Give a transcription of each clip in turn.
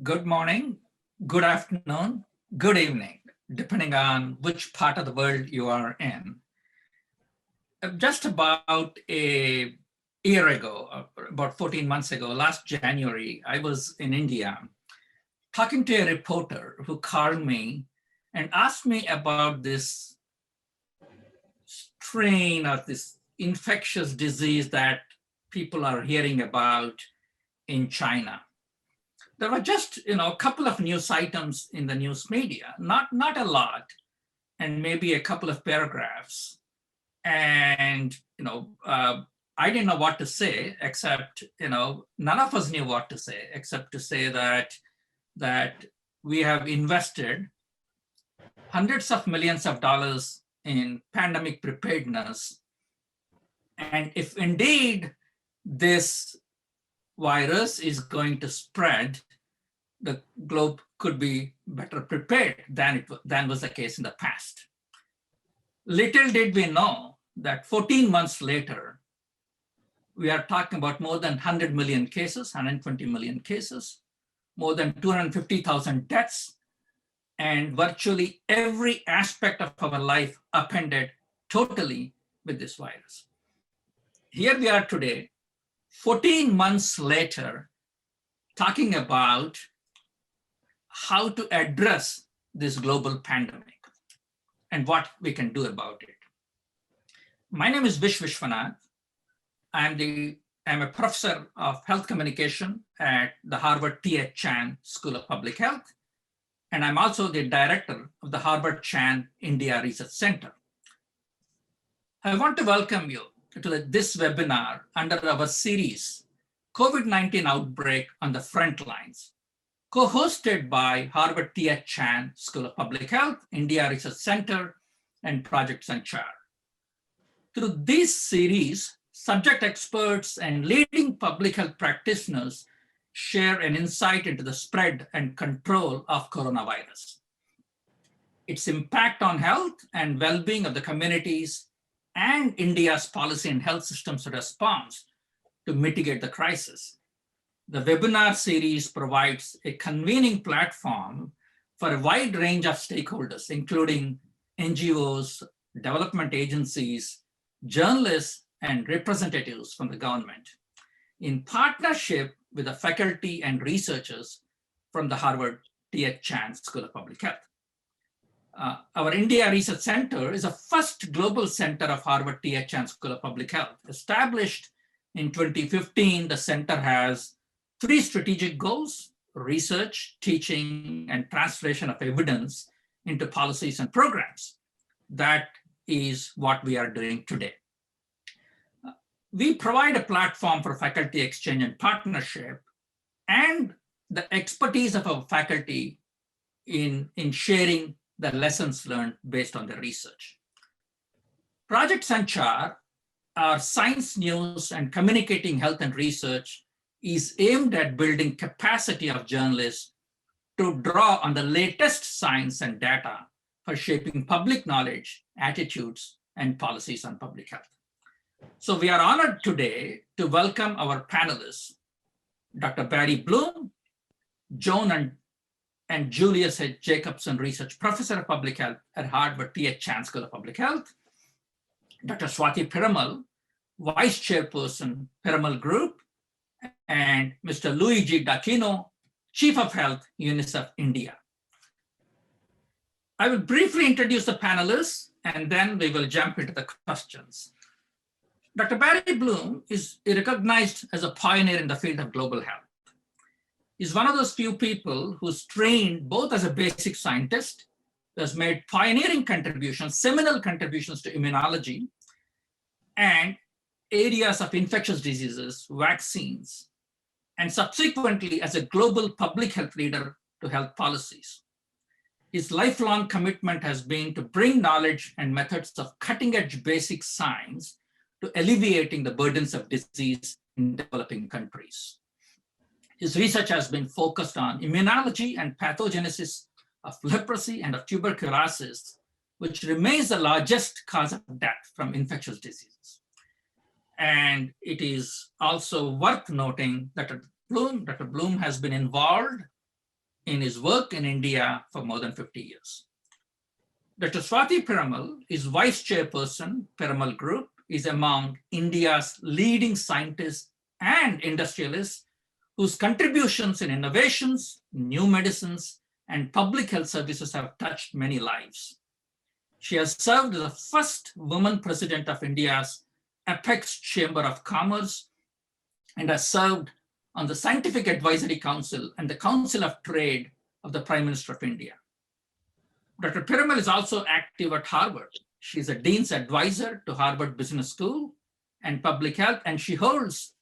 good morning, good afternoon, good evening, depending on which part of the world you are in. Just about a year ago, about 14 months ago, last January, I was in India talking to a reporter who called me and asked me about this strain of this infectious disease that people are hearing about in China. There were just a couple of news items in the news media, not a lot, and maybe a couple of paragraphs. And I didn't know what to say, except none of us knew what to say, except to say that we have invested hundreds of millions of dollars in pandemic preparedness, and if indeed this virus is going to spread, the globe could be better prepared than was the case in the past. Little did we know that 14 months later, we are talking about more than 100 million cases, 120 million cases, more than 250,000 deaths, and virtually every aspect of our life upended totally with this virus. Here we are today, 14 months later, talking about how to address this global pandemic and what we can do about it. My name is Vish Vishwanath. I'm a professor of health communication at the Harvard T.H. School of Public Health, and I'm also the director of the Harvard Chan India Research Center. I want to welcome you to this webinar under our series, COVID-19 Outbreak on the Front Lines, co-hosted by Harvard T.H. School of Public Health, India Research Center, and Project SANCHAR. Through this series, subject experts and leading public health practitioners share an insight into the spread and control of coronavirus, its impact on health and well-being of the communities, and India's policy and health systems response to mitigate the crisis. The webinar series provides a convening platform for a wide range of stakeholders, including NGOs, development agencies, journalists, and representatives from the government, in partnership with the faculty and researchers from the Harvard T.H. School of Public Health. Our India Research Center is the first global center of Harvard T.H. School of Public Health. Established in 2015, the center has 3 strategic goals: research, teaching, and translation of evidence into policies and programs. That is what we are doing today. We provide a platform for faculty exchange and partnership, and the expertise of our faculty in sharing the lessons learned based on the research. Project SANCHAR, our science news and communicating health and research, is aimed at building capacity of journalists to draw on the latest science and data for shaping public knowledge, attitudes, and policies on public health. So we are honored today to welcome our panelists, Dr. Barry Bloom, Joan and Julius Jacobson Research Professor of Public Health at Harvard T.H. School of Public Health, Dr. Swati Piramal, Vice Chairperson, Piramal Group, and Mr. Luigi D'Aquino, Chief of Health, UNICEF India. I will briefly introduce the panelists, and then we will jump into the questions. Dr. Barry Bloom is recognized as a pioneer in the field of global health. He's one of those few people who's trained both as a basic scientist, who has made pioneering contributions, seminal contributions to immunology, and areas of infectious diseases, vaccines, and subsequently as a global public health leader to health policies. His lifelong commitment has been to bring knowledge and methods of cutting-edge basic science to alleviating the burdens of disease in developing countries. His research has been focused on immunology and pathogenesis of leprosy and of tuberculosis, which remains the largest cause of death from infectious diseases. And it is also worth noting that Dr. Bloom has been involved in his work in India for more than 50 years. Dr. Swati Piramal is Vice Chairperson, Piramal Group, is among India's leading scientists and industrialists whose contributions in innovations, new medicines, and public health services have touched many lives. She has served as the first woman president of India's Apex Chamber of Commerce and has served on the Scientific Advisory Council and the Council of Trade of the Prime Minister of India. Dr. Piramal is also active at Harvard. She is a Dean's Advisor to Harvard Business School and Public Health, and she holds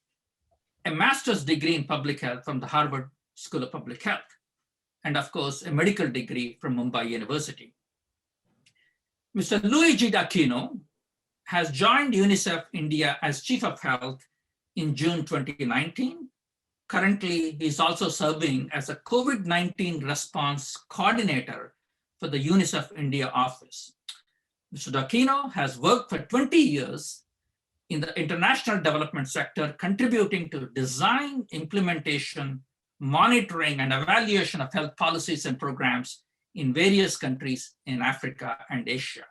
a master's degree in public health from the Harvard School of Public Health, and of course, a medical degree from Mumbai University. Mr. Luigi D'Aquino has joined UNICEF India as Chief of Health in June 2019. Currently, he's also serving as a COVID-19 response coordinator for the UNICEF India office. Mr. D'Aquino has worked for 20 years in the international development sector, contributing to design, implementation, monitoring, and evaluation of health policies and programs in various countries in Africa and Asia.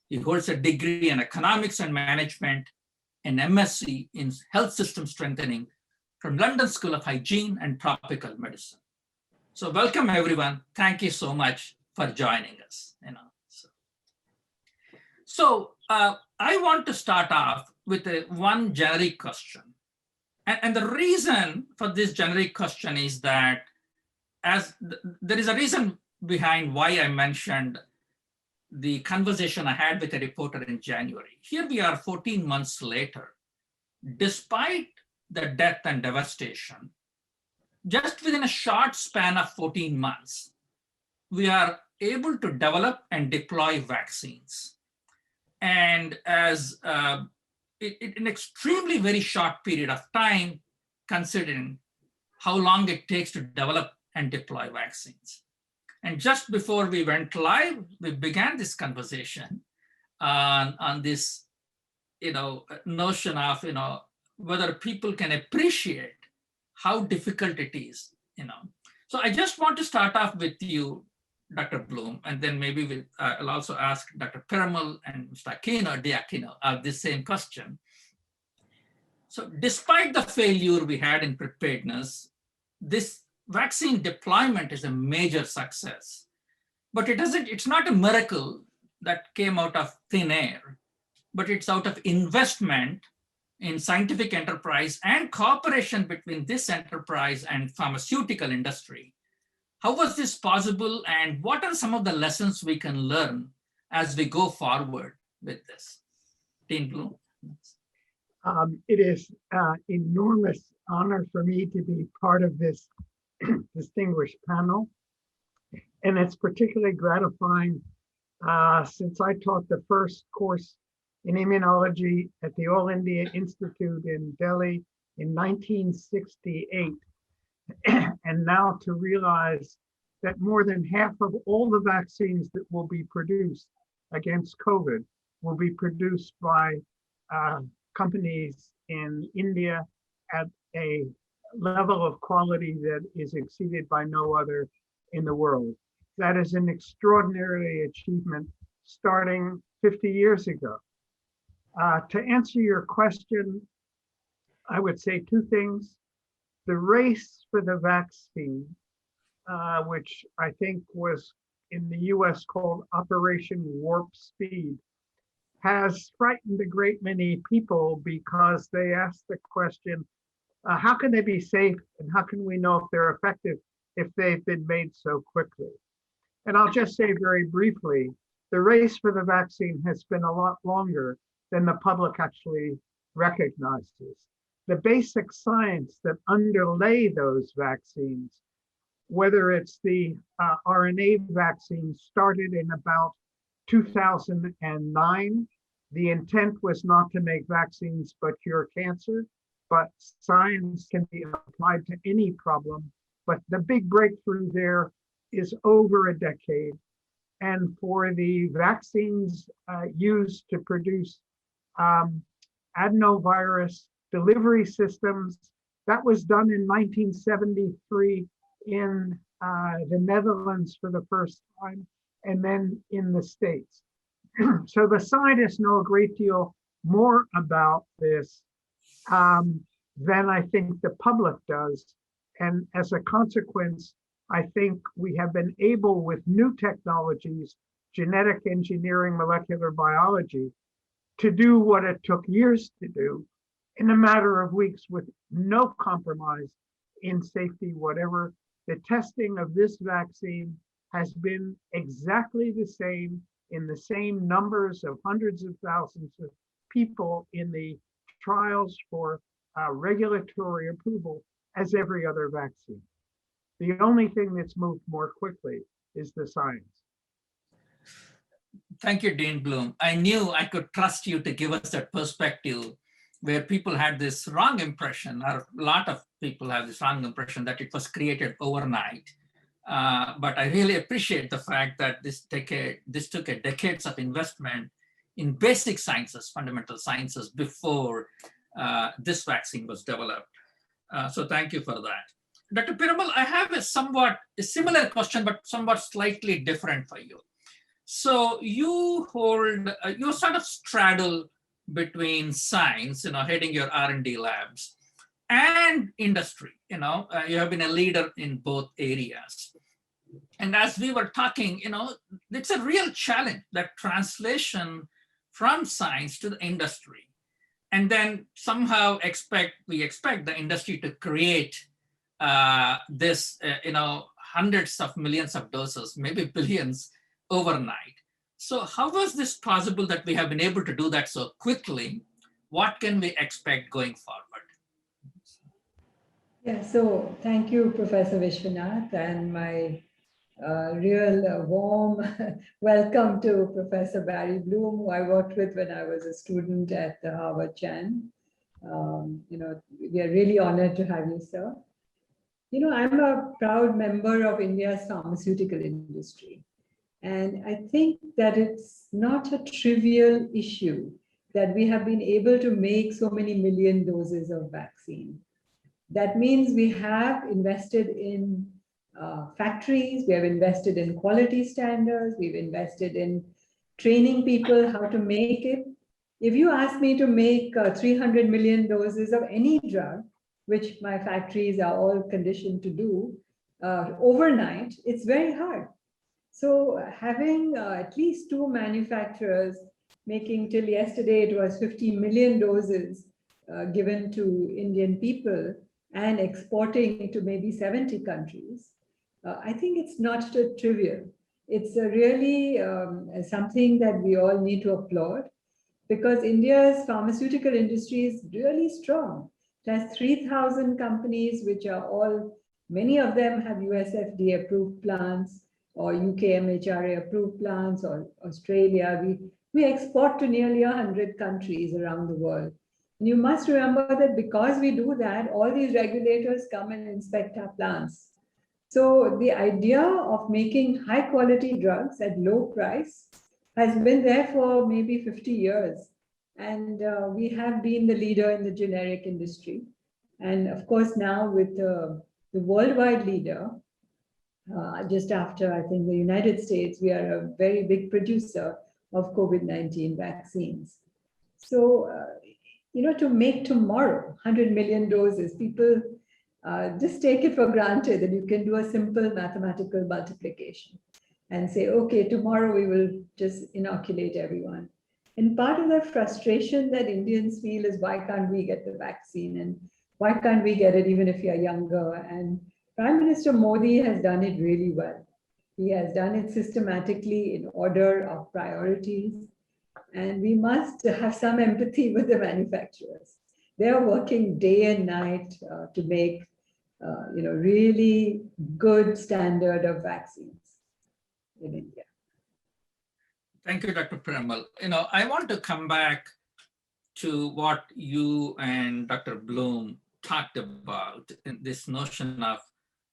He holds a degree in economics and management, an MSc in health system strengthening from London School of Hygiene and Tropical Medicine. So welcome everyone. Thank you so much for joining us. So I want to start off with one generic question. And the reason for this generic question is that there is a reason behind why I mentioned the conversation I had with a reporter in January. Here we are 14 months later. Despite the death and devastation, just within a short span of 14 months, we are able to develop and deploy vaccines. And as in an extremely very short period of time, considering how long it takes to develop and deploy vaccines. And just before we went live, we began this conversation on this, notion of, whether people can appreciate how difficult it is, So I just want to start off with you, Dr. Bloom, and then maybe I'll also ask Dr. Piramal and Mr. D'Aquino this same question. So despite the failure we had in preparedness, this vaccine deployment is a major success, but it's not a miracle that came out of thin air, but it's out of investment in scientific enterprise and cooperation between this enterprise and pharmaceutical industry. How was this possible, and what are some of the lessons we can learn as we go forward with this? Dean Bloom. It is an enormous honor for me to be part of this distinguished panel. And it's particularly gratifying since I taught the first course in immunology at the All India Institute in Delhi in 1968. And now to realize that more than half of all the vaccines that will be produced against COVID will be produced by companies in India at a level of quality that is exceeded by no other in the world. That is an extraordinary achievement starting 50 years ago. To answer your question, I would say two things. The race for the vaccine, which I think was in the US called Operation Warp Speed, has frightened a great many people because they ask the question, how can they be safe and how can we know if they're effective if they've been made so quickly? And I'll just say very briefly, the race for the vaccine has been a lot longer than the public actually recognizes. The basic science that underlay those vaccines, whether it's the RNA vaccine, started in about 2009. The intent was not to make vaccines but cure cancer, but science can be applied to any problem. But the big breakthrough there is over a decade. And for the vaccines used to produce adenovirus delivery systems, that was done in 1973 in the Netherlands for the first time, and then in the States. So the scientists know a great deal more about this than I think the public does. And as a consequence, I think we have been able, with new technologies, genetic engineering, molecular biology, to do what it took years to do in a matter of weeks with no compromise in safety, whatever. The testing of this vaccine has been exactly the same in the same numbers of hundreds of thousands of people in the trials for regulatory approval as every other vaccine. The only thing that's moved more quickly is the science. Thank you, Dean Bloom. I knew I could trust you to give us that perspective where people had this wrong impression, or a lot of people have this wrong impression that it was created overnight. But I really appreciate the fact that this took a decades of investment in basic sciences, fundamental sciences, before this vaccine was developed. So thank you for that. Dr. Piramal, I have a similar question, but somewhat slightly different for you. So you sort of straddle between science, heading your R&D labs, and industry. You have been a leader in both areas. And as we were talking, it's a real challenge, that translation from science to the industry. And then somehow we expect the industry to create this, hundreds of millions of doses, maybe billions overnight. So how was this possible that we have been able to do that so quickly? What can we expect going forward? Yeah, so thank you, Professor Vishwanath, and my real warm welcome to Professor Barry Bloom, who I worked with when I was a student at the Harvard Chan. We are really honored to have you, sir. I'm a proud member of India's pharmaceutical industry. And I think that it's not a trivial issue that we have been able to make so many million doses of vaccine. That means we have invested in factories, we have invested in quality standards, we've invested in training people how to make it. If you ask me to make 300 million doses of any drug, which my factories are all conditioned to do overnight, it's very hard. So having at least two manufacturers making, till yesterday, it was 50 million doses given to Indian people and exporting to maybe 70 countries, I think it's not trivial. It's really something that we all need to applaud, because India's pharmaceutical industry is really strong. It has 3,000 companies, which are all, many of them have US FDA approved plants, or UK MHRA approved plants, or Australia. We export to nearly 100 countries around the world. And you must remember that because we do that, all these regulators come and inspect our plants. So the idea of making high quality drugs at low price has been there for maybe 50 years. And we have been the leader in the generic industry. And of course, now with the worldwide leader, just after, I think, the United States, we are a very big producer of COVID-19 vaccines. So, to make tomorrow 100 million doses, people just take it for granted that you can do a simple mathematical multiplication and say, okay, tomorrow we will just inoculate everyone. And part of the frustration that Indians feel is, why can't we get the vaccine? And why can't we get it even if you're younger? And Prime Minister Modi has done it really well. He has done it systematically in order of priorities. And we must have some empathy with the manufacturers. They are working day and night to make really good standard of vaccines in India. Thank you, Dr. Piramal. I want to come back to what you and Dr. Bloom talked about, in this notion of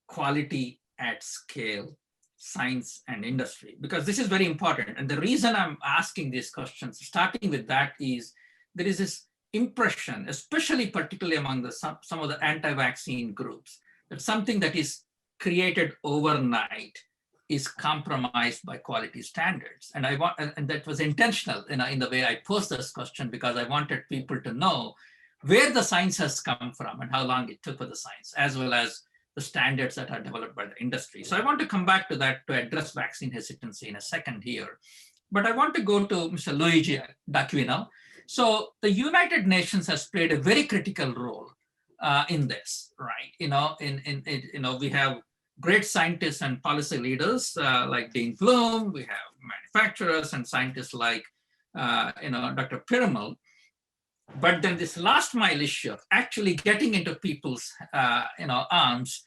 quality at scale, science and industry, because this is very important. And the reason I'm asking these questions, starting with that, is there is this impression, especially particularly among some of the anti-vaccine groups, that something that is created overnight is compromised by quality standards. And and that was intentional in the way I posed this question, because I wanted people to know where the science has come from and how long it took for the science, as well as the standards that are developed by the industry. So I want to come back to that to address vaccine hesitancy in a second here. But I want to go to Mr. Luigi D'Aquino. So the United Nations has played a very critical role in this, right? We have great scientists and policy leaders like Dean Bloom. We have manufacturers and scientists like Dr. Piramal. But then this last mile issue of actually getting into people's arms,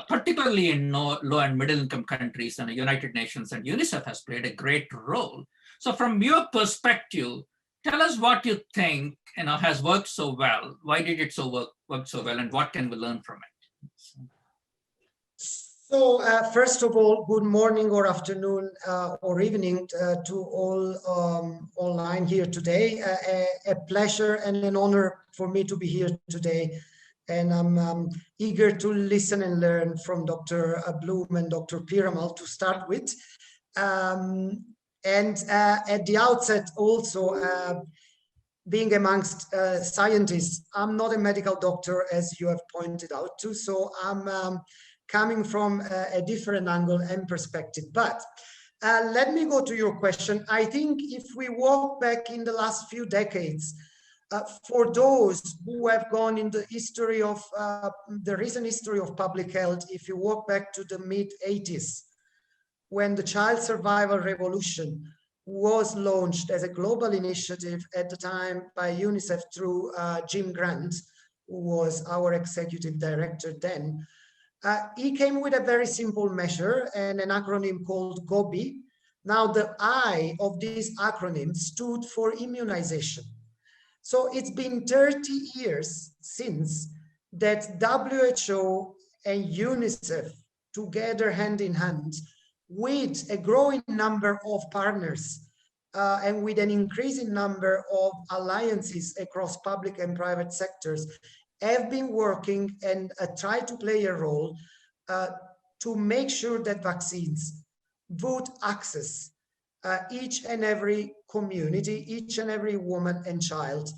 particularly in low and middle income countries, and the United Nations and UNICEF has played a great role. So from your perspective, tell us what you think has worked so well. Why did it work so well, and what can we learn from it? So first of all, good morning or afternoon or evening to all online here today. A pleasure and an honor for me to be here today. And I'm eager to listen and learn from Dr. Bloom and Dr. Piramal to start with. And at the outset also, being amongst scientists, I'm not a medical doctor, as you have pointed out to, so I'm coming from a different angle and perspective. But let me go to your question. I think if we walk back in the last few decades, for those who have gone in the history of the recent history of public health, if you walk back to the mid-80s, when the child survival revolution was launched as a global initiative at the time by UNICEF through Jim Grant, who was our executive director then. He came with a very simple measure and an acronym called GOBI. Now, the I of this acronym stood for immunization. So it's been 30 years since that WHO and UNICEF, together hand in hand, with a growing number of partners and with an increasing number of alliances across public and private sectors, have been working and try to play a role to make sure that vaccines would access each and every community, each and every woman and child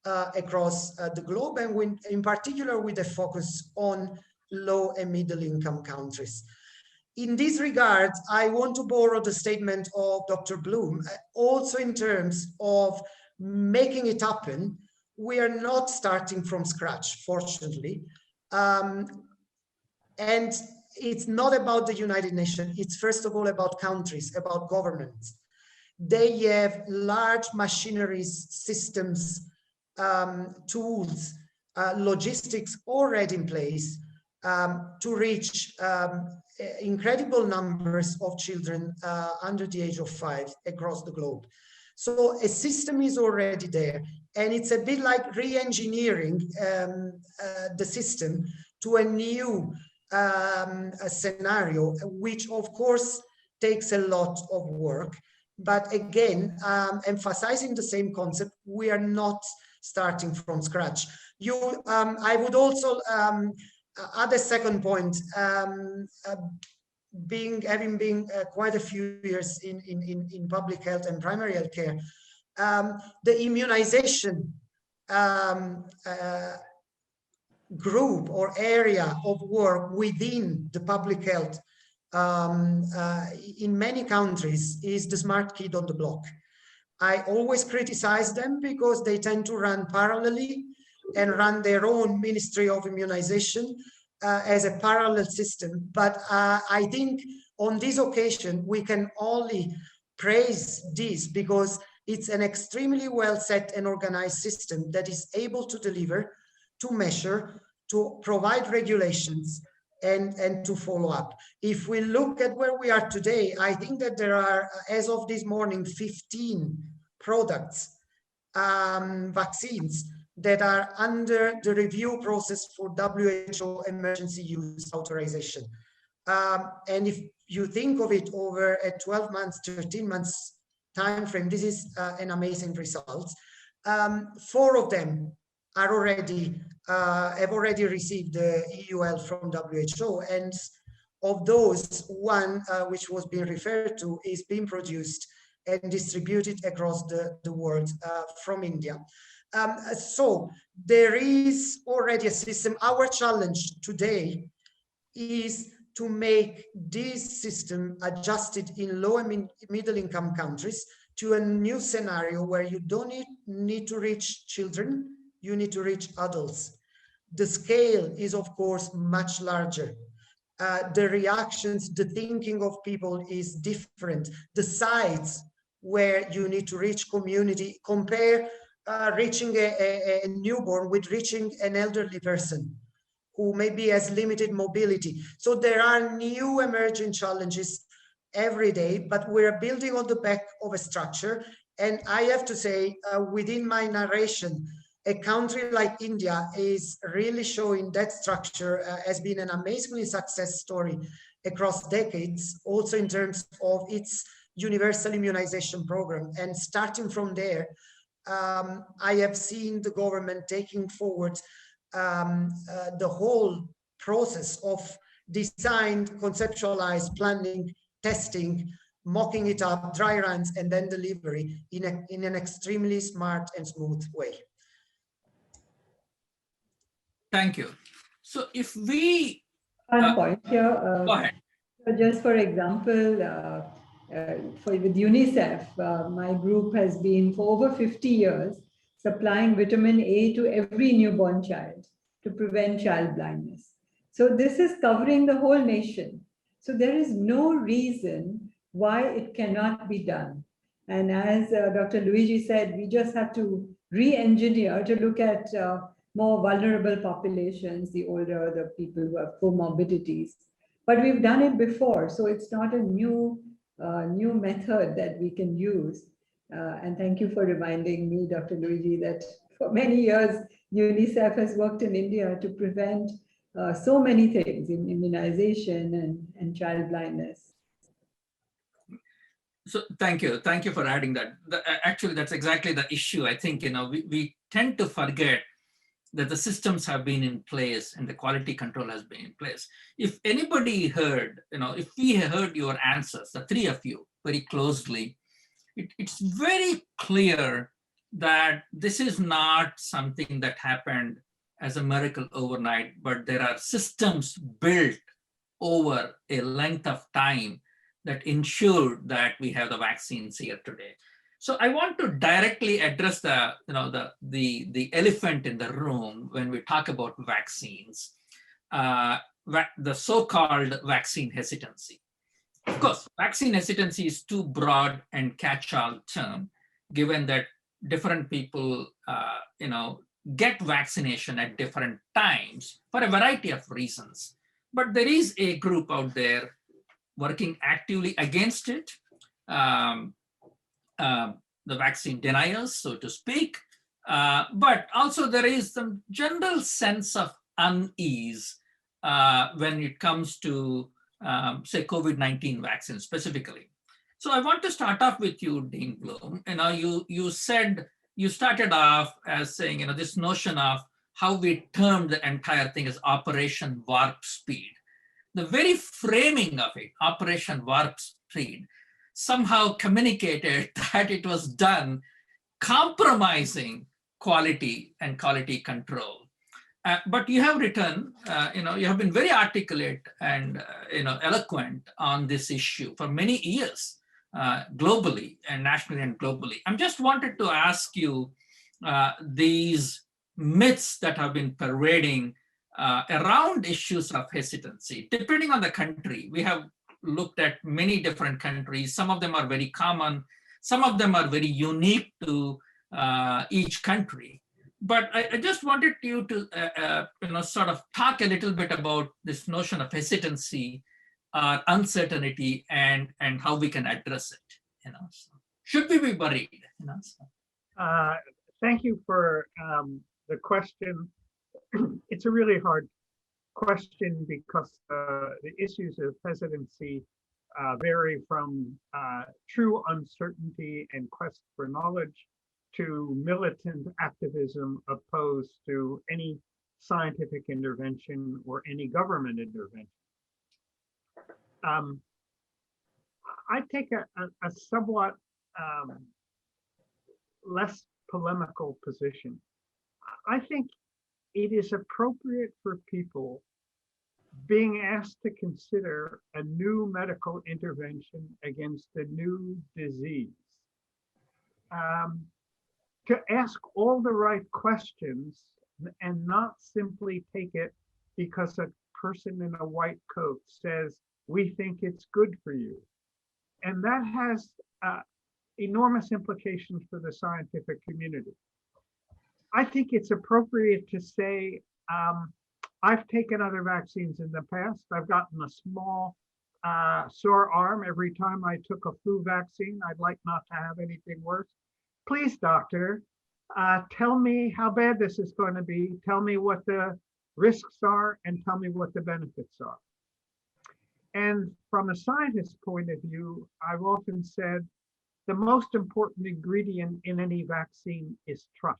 across the globe, and in particular with a focus on low and middle income countries. In this regard, I want to borrow the statement of Dr. Bloom, also in terms of making it happen. We are not starting from scratch, fortunately. And it's not about the United Nations. It's first of all about countries, about governments. They have large machineries, systems, tools, logistics already in place to reach incredible numbers of children under the age of 5 across the globe. So a system is already there. And it's a bit like re-engineering the system to a new scenario, which of course takes a lot of work. But again, emphasizing the same concept, we are not starting from scratch. I would also add a second point, having been quite a few years in public health and primary health care, the immunization group or area of work within the public health in many countries is the smart kid on the block. I always criticize them because they tend to run parallelly and run their own Ministry of Immunization as a parallel system. But I think on this occasion, we can only praise this because it's an extremely well set and organized system that is able to deliver, to measure, to provide regulations, and to follow up. If we look at where we are today, I think that there are, as of this morning, 15 products, vaccines that are under the review process for WHO emergency use authorization. And if you think of it over a 12 months, 13 months time frame, this is an amazing result. 4 of them are already have already received the EUL from WHO, and Of those, one which was being referred to is being produced and distributed across the world from India. So there is already a system. Our challenge today is to make this system adjusted in low and middle income countries to a new scenario where you don't need to reach children, you need to reach adults. The scale is, of course, much larger. The reactions, the thinking of people is different. The sides where you need to reach community, compare reaching a newborn with reaching an elderly person who maybe has limited mobility. So there are new emerging challenges every day, but we're building on the back of a structure. And I have to say, within my narration, a country like India is really showing that structure has been an amazingly success story across decades, also in terms of its universal immunization program. And starting from there, I have seen the government taking forward the whole process of design, conceptualize, planning, testing, mocking it up, dry runs, and then delivery in an extremely smart and smooth way. Thank you. So if we... One point here. Go ahead. So just for example, with UNICEF, my group has been for over 50 years supplying vitamin A to every newborn child to prevent child blindness. So this is covering the whole nation. So there is no reason why it cannot be done. And as Dr. Luigi said, we just have to re-engineer to look at more vulnerable populations, the older, the people who have comorbidities. But we've done it before, so it's not a new method that we can use. And thank you for reminding me, Dr. Luigi, that for many years, UNICEF has worked in India to prevent so many things in immunization and child blindness. So thank you for adding that. Actually, that's exactly the issue. I think, we tend to forget that the systems have been in place and the quality control has been in place. If anybody heard, if we heard your answers, the three of you, very closely, it's very clear that this is not something that happened as a miracle overnight, but there are systems built over a length of time that ensured that we have the vaccines here today. So I want to directly address the elephant in the room when we talk about vaccines, the so-called vaccine hesitancy. Of course, vaccine hesitancy is too broad and catch-all term, given that different people, get vaccination at different times for a variety of reasons. But there is a group out there working actively against it. The vaccine deniers, so to speak, but also there is some general sense of unease when it comes to, say, COVID-19 vaccines specifically. So I want to start off with you, Dean Bloom. You started off as saying, this notion of how we termed the entire thing as Operation Warp Speed. The very framing of it, Operation Warp Speed, somehow communicated that it was done compromising quality and quality control. But you have written, you have been very articulate and eloquent on this issue for many years, globally and nationally and globally. I just wanted to ask you these myths that have been pervading around issues of hesitancy, depending on the country. We have looked at many different countries. Some of them are very common. Some of them are very unique to each country. But I just wanted you to sort of talk a little bit about this notion of hesitancy, uncertainty, and how we can address it. So should we be worried? Thank you for the question. It's a really hard question because the issues of hesitancy vary from true uncertainty and quest for knowledge to militant activism opposed to any scientific intervention or any government intervention. I take a somewhat less polemical position. I think it is appropriate for people being asked to consider a new medical intervention against a new disease, to ask all the right questions and not simply take it because a person in a white coat says, we think it's good for you. And that has enormous implications for the scientific community. I think it's appropriate to say, I've taken other vaccines in the past. I've gotten a small sore arm every time I took a flu vaccine. I'd like not to have anything worse. Please, doctor, tell me how bad this is going to be. Tell me what the risks are and tell me what the benefits are. And from a scientist's point of view, I've often said the most important ingredient in any vaccine is trust.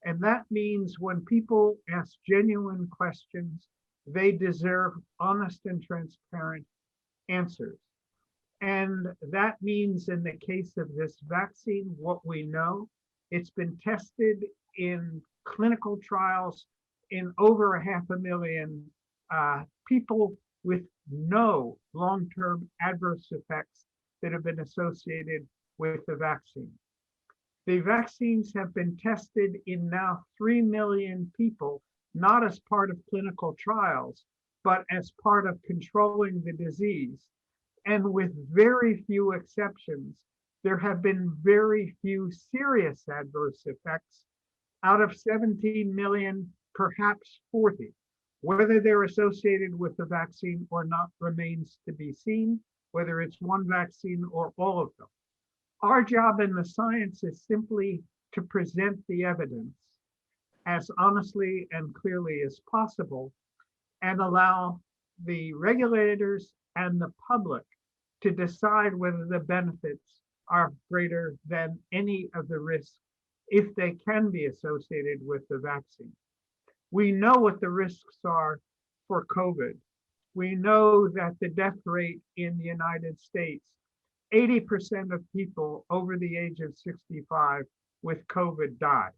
And that means when people ask genuine questions, they deserve honest and transparent answers. And that means in the case of this vaccine, what we know, it's been tested in clinical trials in over 500,000 people with no long-term adverse effects that have been associated with the vaccine. The vaccines have been tested in now 3 million people, not as part of clinical trials, but as part of controlling the disease. And with very few exceptions, there have been very few serious adverse effects. Out of 17 million, perhaps 40. Whether they're associated with the vaccine or not remains to be seen, whether it's one vaccine or all of them. Our job in the science is simply to present the evidence as honestly and clearly as possible and allow the regulators and the public to decide whether the benefits are greater than any of the risks if they can be associated with the vaccine. We know what the risks are for COVID. We know that the death rate in the United States, 80% of people over the age of 65 with COVID die.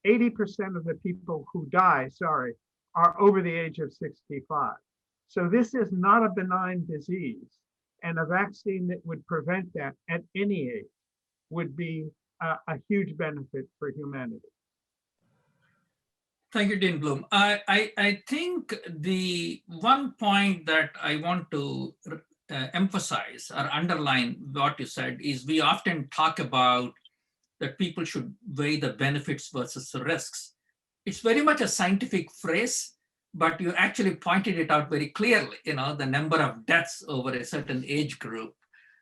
80% of the people who die, are over the age of 65. So this is not a benign disease, and a vaccine that would prevent that at any age would be a huge benefit for humanity. Thank you, Dean Bloom. I think the one point that I want to emphasize or underline what you said is we often talk about that people should weigh the benefits versus the risks. It's very much a scientific phrase, but you actually pointed it out very clearly. You know, the number of deaths over a certain age group,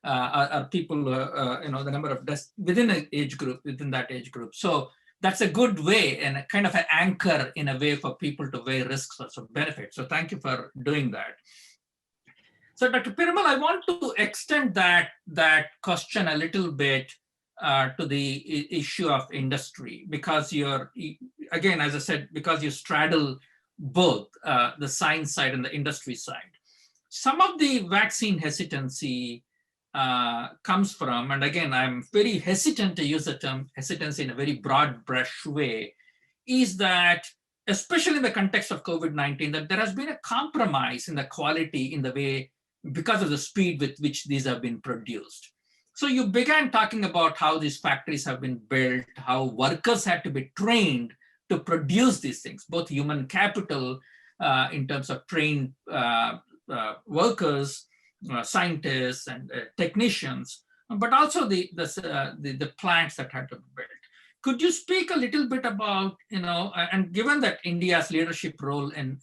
or people, the number of deaths within an age group, within that age group. So that's a good way and a kind of an anchor in a way for people to weigh risks versus benefits. So thank you for doing that. So Dr. Piramal, I want to extend that question a little bit to the issue of industry, because you're, again, as I said, because you straddle both the science side and the industry side. Some of the vaccine hesitancy comes from, and again, I'm very hesitant to use the term hesitancy in a very broad brush way, is that, especially in the context of COVID-19, that there has been a compromise in the quality in the way, because of the speed with which these have been produced. So you began talking about how these factories have been built, how workers had to be trained to produce these things, both human capital in terms of trained workers, scientists and technicians, but also the plants that had to be built. Could you speak a little bit about, and given that India's leadership role in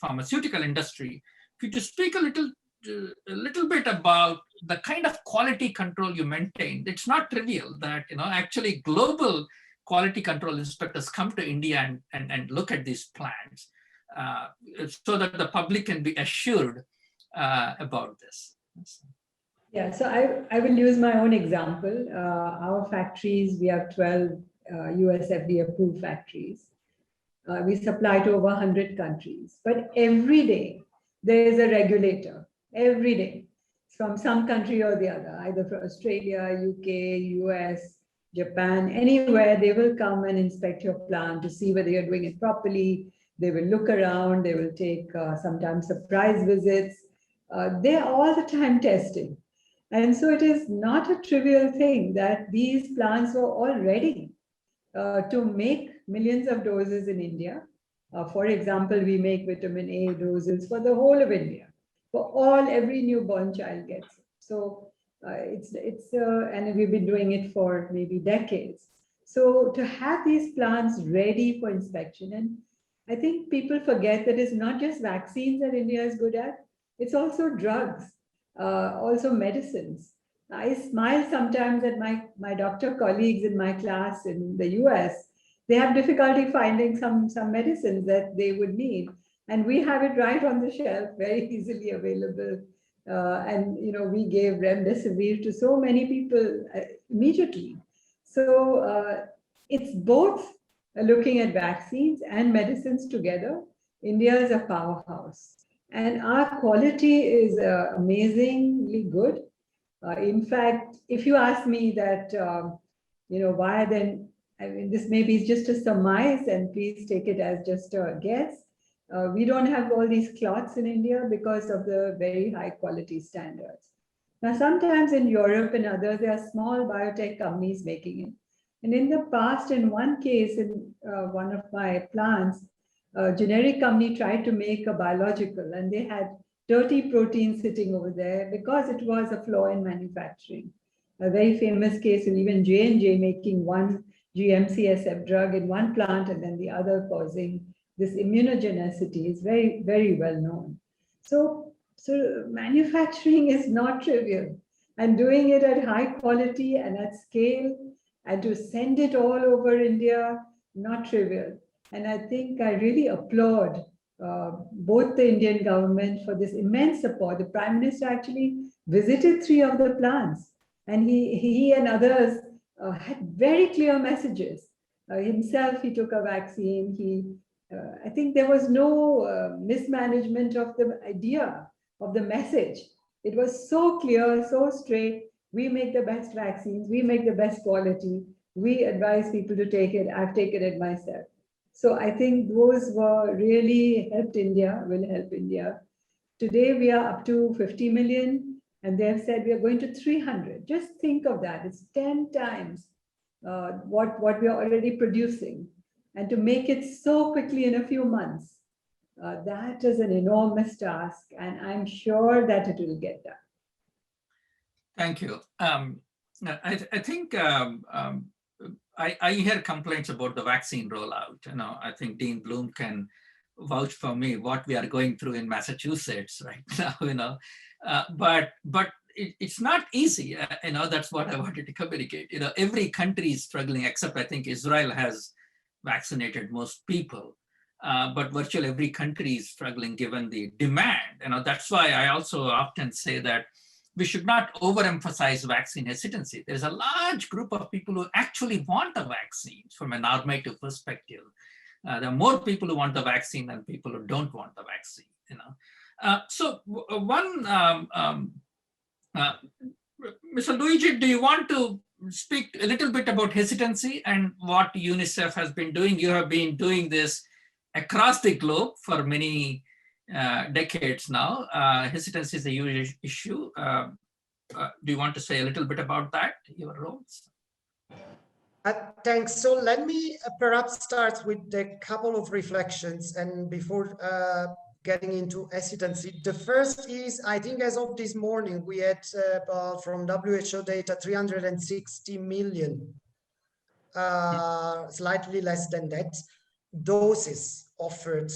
pharmaceutical industry, could you speak a little bit about the kind of quality control you maintained? It's not trivial that, actually global quality control inspectors come to India and look at these plants so that the public can be assured about this. Yeah, so I will use my own example. Our factories, we have 12 US FDA approved factories. We supply to over 100 countries, but every day there is a regulator every day from some country or the other, either from Australia, UK, US, Japan, anywhere. They will come and inspect your plant to see whether you're doing it properly. They will look around. They will take sometimes surprise visits. They're all the time testing. And so it is not a trivial thing that these plants were all ready to make millions of doses in India. For example, we make vitamin A doses for the whole of India, for every newborn child gets it. So and we've been doing it for maybe decades. So to have these plants ready for inspection, and I think people forget that it's not just vaccines that India is good at, it's also drugs, also medicines. I smile sometimes at my doctor colleagues in my class in the US. They have difficulty finding some medicines that they would need. And we have it right on the shelf, very easily available. And we gave remdesivir to so many people immediately. So it's both looking at vaccines and medicines together. India is a powerhouse. And our quality is amazingly good. In fact, if you ask me that, why then, I mean, this maybe is just a surmise, and please take it as just a guess. We don't have all these clots in India because of the very high quality standards. Now, sometimes in Europe and others, there are small biotech companies making it. And in the past, in one case, in one of my plants, a generic company tried to make a biological, and they had dirty protein sitting over there because it was a flaw in manufacturing. A very famous case of even J&J making one GM-CSF drug in one plant and then the other causing this immunogenicity is very, very well known. So manufacturing is not trivial, and doing it at high quality and at scale and to send it all over India, not trivial. And I think I really applaud both the Indian government for this immense support. The Prime Minister actually visited 3 of the plants, and he and others had very clear messages. Himself, he took a vaccine. I think there was no mismanagement of the idea of the message. It was so clear, so straight. We make the best vaccines. We make the best quality. We advise people to take it. I've taken it myself. So I think those were really helped India, will help India. Today we are up to 50 million, and they have said we are going to 300. Just think of that. It's 10 times what we are already producing. And to make it so quickly in a few months, that is an enormous task, and I'm sure that it will get done. Thank you. I think I hear complaints about the vaccine rollout. I think Dean Bloom can vouch for me what we are going through in Massachusetts right now. But it's not easy. That's what I wanted to communicate. Every country is struggling, except I think Israel has vaccinated most people. But virtually every country is struggling given the demand. That's why I also often say that we should not overemphasize vaccine hesitancy. There's a large group of people who actually want the vaccine from a normative perspective. There are more people who want the vaccine than people who don't want the vaccine. Mr. Luigi, do you want to speak a little bit about hesitancy and what UNICEF has been doing? You have been doing this across the globe for many decades now. Hesitancy is a huge issue. Do you want to say a little bit about that, your roles? Thanks. So let me perhaps start with a couple of reflections, and before getting into hesitancy. The first is, I think as of this morning, we had from WHO data 360 million, slightly less than that, doses offered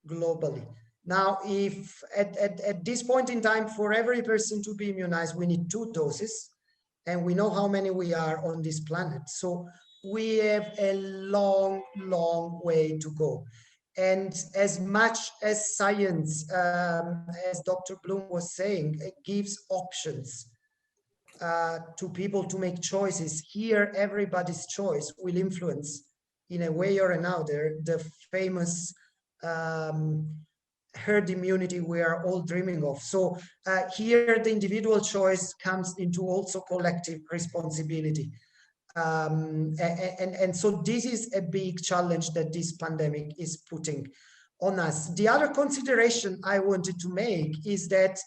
globally. Now, if at this point in time, for every person to be immunized, we need 2 doses, and we know how many we are on this planet. So we have a long, long way to go. And as much as science, as Dr. Bloom was saying, it gives options to people to make choices. Here, everybody's choice will influence, in a way or another, the famous herd immunity we are all dreaming of. So here the individual choice comes into also collective responsibility. And so this is a big challenge that this pandemic is putting on us. The other consideration I wanted to make is that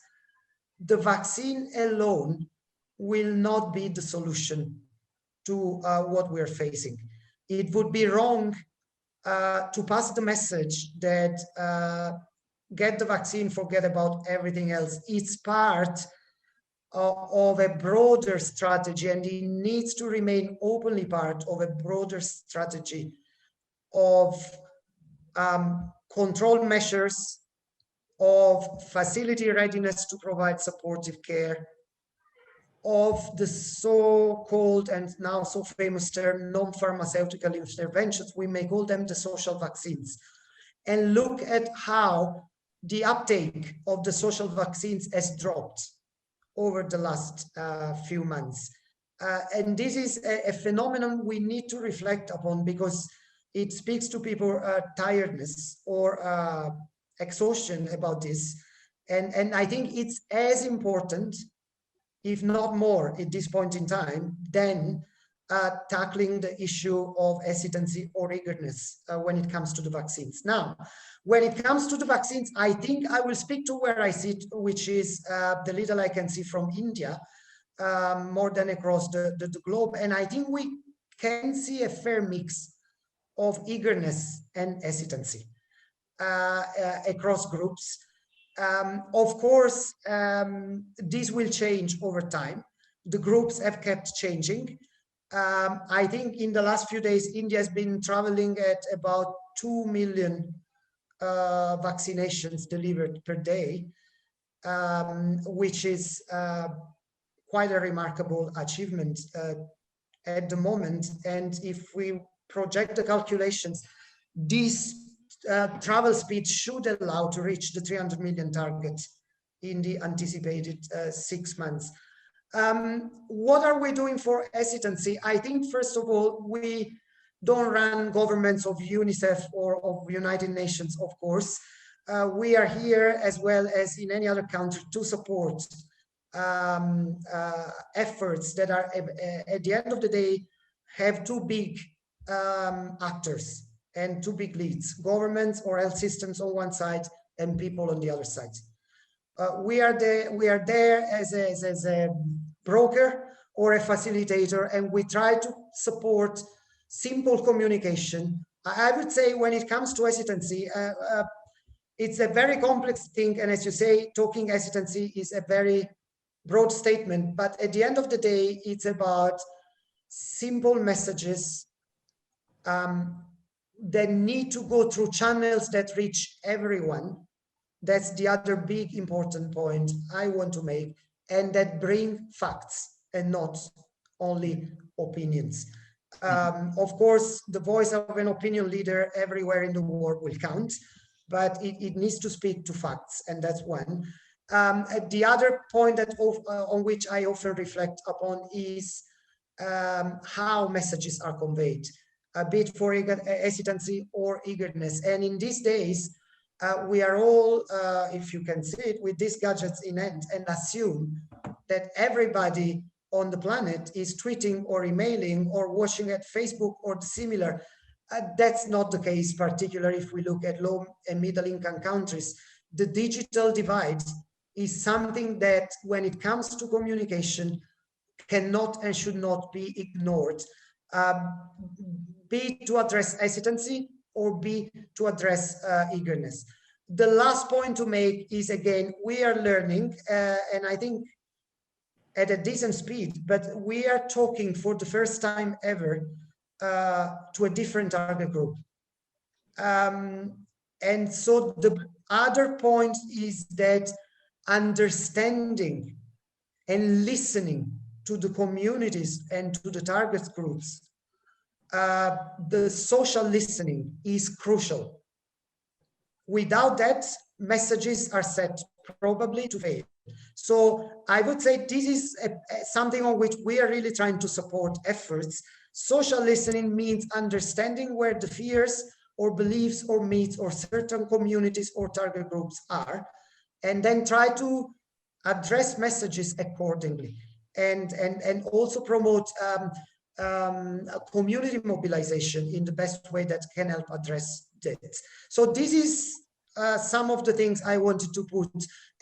the vaccine alone will not be the solution to what we're facing. It would be wrong to pass the message that get the vaccine, forget about everything else. It's part of a broader strategy, and it needs to remain openly part of a broader strategy of control measures, of facility readiness to provide supportive care, of the so-called and now so famous term non-pharmaceutical interventions. We may call them the social vaccines, and look at how the uptake of the social vaccines has dropped over the last few months. And this is a phenomenon we need to reflect upon, because it speaks to people tiredness or exhaustion about this. And I think it's as important, if not more at this point in time, than tackling the issue of hesitancy or eagerness when it comes to the vaccines. Now, when it comes to the vaccines, I think I will speak to where I sit, which is the little I can see from India, more than across the globe. And I think we can see a fair mix of eagerness and hesitancy across groups. Of course, this will change over time. The groups have kept changing. I think in the last few days, India has been traveling at about 2 million vaccinations delivered per day, which is quite a remarkable achievement at the moment. And if we project the calculations, this travel speed should allow to reach the 300 million target in the anticipated 6 months. What are we doing for hesitancy? I think, first of all, we don't run governments of UNICEF or of United Nations, of course. We are here, as well as in any other country, to support efforts that are, at the end of the day, have two big actors and two big leads: governments or health systems on one side and people on the other side. We are there as a broker or a facilitator, and we try to support simple communication. I would say when it comes to hesitancy, it's a very complex thing, and as you say, talking hesitancy is a very broad statement, but at the end of the day, it's about simple messages that need to go through channels that reach everyone. That's the other big important point I want to make, and that bring facts and not only opinions. Of course, the voice of an opinion leader everywhere in the world will count, but it needs to speak to facts, and that's one. The other point that on which I often reflect upon is how messages are conveyed, a bit for hesitancy or eagerness. And in these days, we are all, if you can see it, with these gadgets in hand, and assume that everybody on the planet is tweeting or emailing or watching at Facebook or similar. That's not the case, particularly if we look at low and middle income countries. The digital divide is something that, when it comes to communication, cannot and should not be ignored, be to address hesitancy or be to address eagerness. The last point to make is, again, we are learning, and I think at a decent speed, but we are talking for the first time ever to a different target group. And so the other point is that understanding and listening to the communities and to the target groups, the social listening is crucial. Without that, messages are set probably to fail. So I would say this is something on which we are really trying to support efforts. Social listening means understanding where the fears or beliefs or myths or certain communities or target groups are, and then try to address messages accordingly, and also promote community mobilization in the best way that can help address this. So this is some of the things I wanted to put.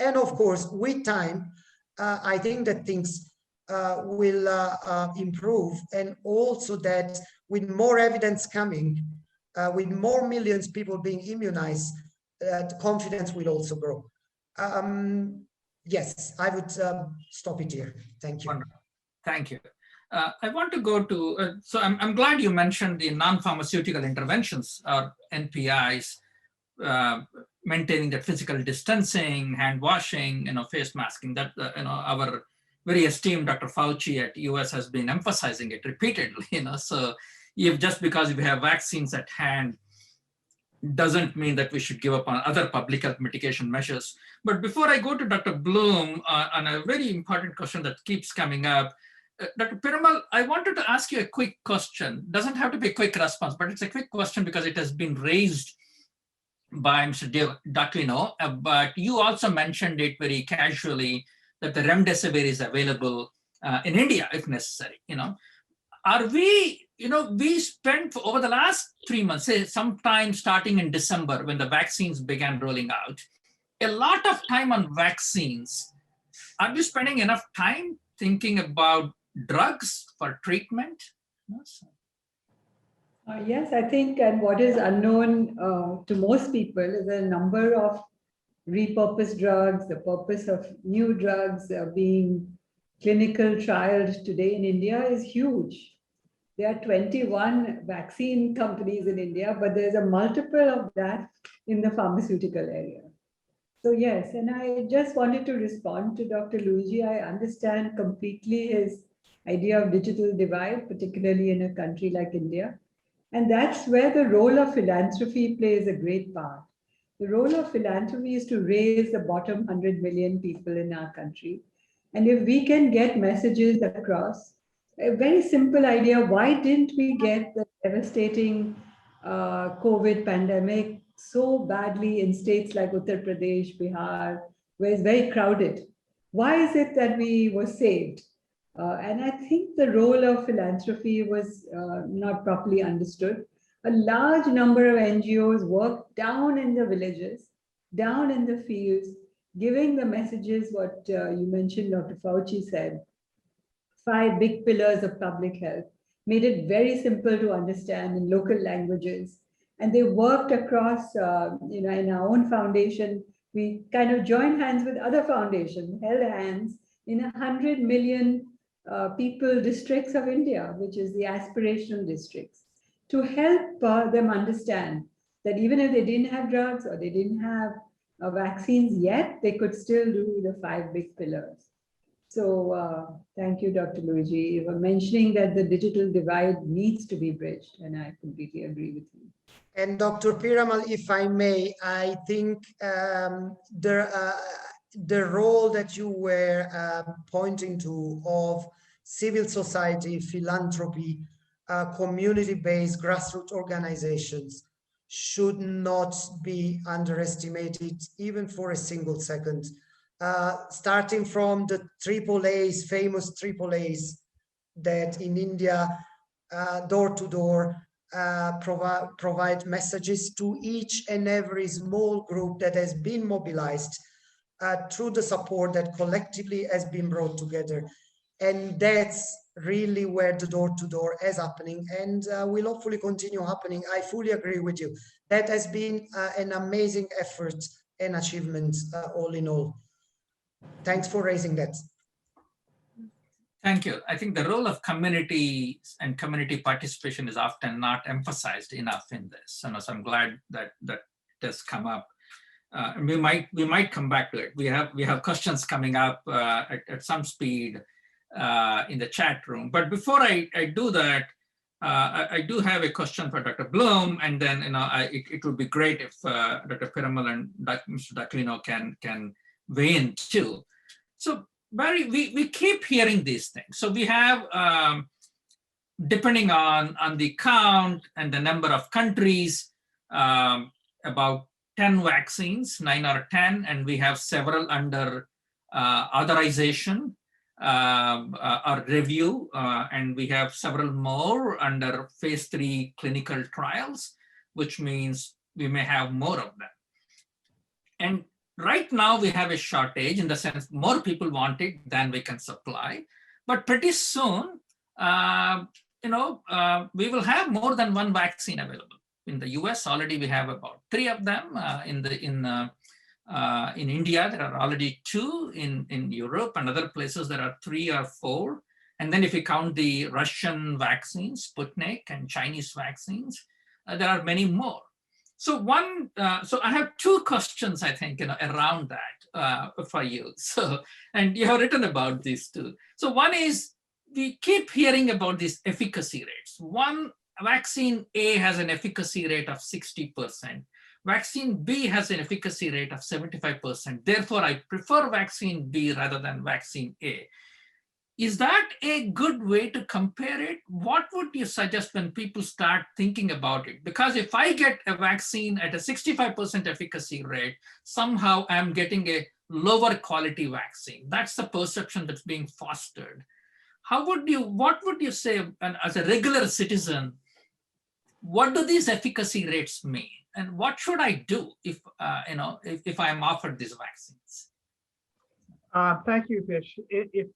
And of course, with time, I think that things will improve, and also that with more evidence coming, with more millions of people being immunized, the confidence will also grow. Yes, I would stop it here. Thank you. Wonderful. Thank you. I want to go to, so I'm glad you mentioned the non-pharmaceutical interventions, or NPIs, maintaining that physical distancing, hand washing, face masking, that our very esteemed Dr. Fauci at US has been emphasizing it repeatedly, so just because we have vaccines at hand doesn't mean that we should give up on other public health mitigation measures. But before I go to Dr. Bloom on a very important question that keeps coming up, Dr. Piramal, I wanted to ask you a quick question. Doesn't have to be a quick response, but it's a quick question because it has been raised by Mr. D'Aquino, but you also mentioned it very casually that the remdesivir is available in India if necessary. Are we, we spent over the last 3 months, say sometime starting in December when the vaccines began rolling out, a lot of time on vaccines. Are we spending enough time thinking about drugs for treatment? Yes, I think, and what is unknown to most people is the number of repurposed drugs, the purpose of new drugs being clinical trialed today in India is huge. There are 21 vaccine companies in India, but there's a multiple of that in the pharmaceutical area. So yes, and I just wanted to respond to Dr. Luigi. I understand completely his idea of digital divide, particularly in a country like India. And that's where the role of philanthropy plays a great part. The role of philanthropy is to raise the bottom 100 million people in our country. And if we can get messages across, a very simple idea, why didn't we get the devastating COVID pandemic so badly in states like Uttar Pradesh, Bihar, where it's very crowded? Why is it that we were saved? And I think the role of philanthropy was not properly understood. A large number of NGOs work down in the villages, down in the fields, giving the messages, what you mentioned, Dr. Fauci said, 5 big pillars of public health, made it very simple to understand in local languages. And they worked across, in our own foundation, we kind of joined hands with other foundations, held hands in 100 million people districts of India, which is the aspirational districts, to help them understand that even if they didn't have drugs or they didn't have vaccines yet, they could still do the 5 big pillars. So thank you, Dr. Luigi. You were mentioning that the digital divide needs to be bridged, and I completely agree with you. And Dr. Piramal, if I may, I think the role that you were pointing to of civil society, philanthropy, community-based grassroots organizations should not be underestimated even for a single second. Starting from the AAAs, famous AAAs that in India, door to door, provide messages to each and every small group that has been mobilized through the support that collectively has been brought together. And that's really where the door-to-door is happening, and will hopefully continue happening. I fully agree with you. That has been an amazing effort and achievement all in all. Thanks for raising that. Thank you. I think the role of community and community participation is often not emphasized enough in this. And so I'm glad that it has come up. And we might come back to it. We have questions coming up at some speed in the chat room. But before I do that, I do have a question for Dr. Bloom, and then it would be great if Dr. Piramal and Mr. D'Aquino can weigh in too. So Barry, we keep hearing these things. So we have, depending on the count and the number of countries, about 10 vaccines, 9 or 10, and we have several under authorization or review, and we have several more under phase 3 clinical trials, which means we may have more of them. And right now we have a shortage in the sense more people want it than we can supply, but pretty soon, we will have more than one vaccine available. In the US, already we have about 3 of them. In India, there are already 2. In Europe and other places, there are 3 or 4. And then if you count the Russian vaccines, Sputnik, and Chinese vaccines, there are many more. So so I have 2 questions, I think, around that for you. So, and you have written about these 2. So one is, we keep hearing about these efficacy rates. One, vaccine A has an efficacy rate of 60%. Vaccine B has an efficacy rate of 75%. Therefore, I prefer vaccine B rather than vaccine A. Is that a good way to compare it? What would you suggest when people start thinking about it? Because if I get a vaccine at a 65% efficacy rate, somehow I'm getting a lower quality vaccine. That's the perception that's being fostered. What would you say, and as a regular citizen, what do these efficacy rates mean? And what should I do if I'm offered these vaccines? Thank you, Vish. If